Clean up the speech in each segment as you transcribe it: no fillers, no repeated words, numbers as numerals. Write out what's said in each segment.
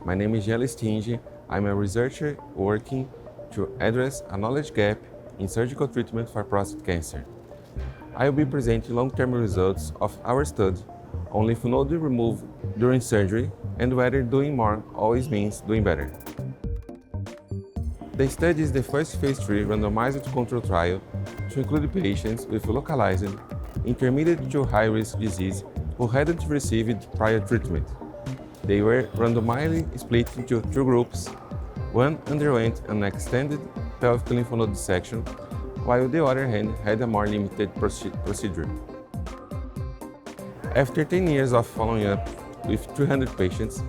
My name is Jean Lestingi. I'm a researcher working to address a knowledge gap in surgical treatment for prostate cancer. I will be presenting long-term results of our study on lymph node removal during surgery and whether doing more always means doing better. The study is the first phase 3 randomized control trial to include patients with localized, intermediate to high-risk disease who hadn't received prior treatment. They were randomized split into two groups. One underwent an extended pelvic lymph node dissection, while the other hand had a more limited procedure. After 10 years of following up with 200 patients,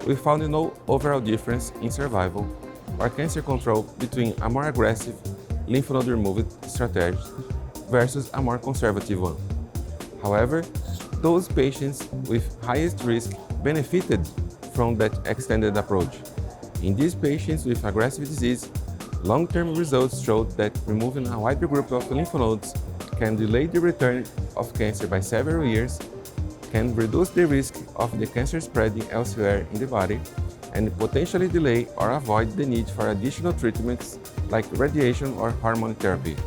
we found no overall difference in survival or cancer control between a more aggressive lymph node removal strategy versus a more conservative one. However, those patients with highest risk benefited from that extended approach. In these patients with aggressive disease, long-term results showed that removing a wider group of lymph nodes can delay the return of cancer by several years, can reduce the risk of the cancer spreading elsewhere in the body, and potentially delay or avoid the need for additional treatments like radiation or hormone therapy.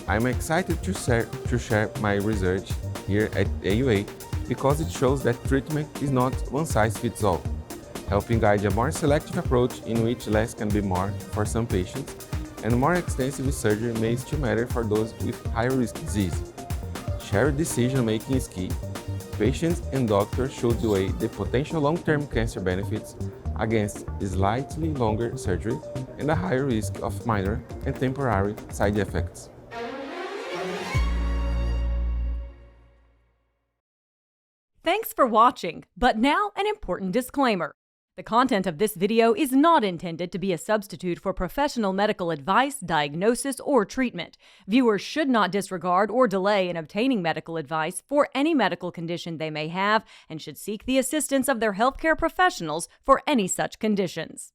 I'm excited to share my research here at AUA because it shows that treatment is not one size fits all, helping guide a more selective approach in which less can be more for some patients, and more extensive surgery may still matter for those with high-risk disease. Shared decision-making is key. Patients and doctors should weigh the potential long-term cancer benefits against slightly longer surgery and a higher risk of minor and temporary side effects. Thanks for watching, but now an important disclaimer. The content of this video is not intended to be a substitute for professional medical advice, diagnosis, or treatment. Viewers should not disregard or delay in obtaining medical advice for any medical condition they may have and should seek the assistance of their healthcare professionals for any such conditions.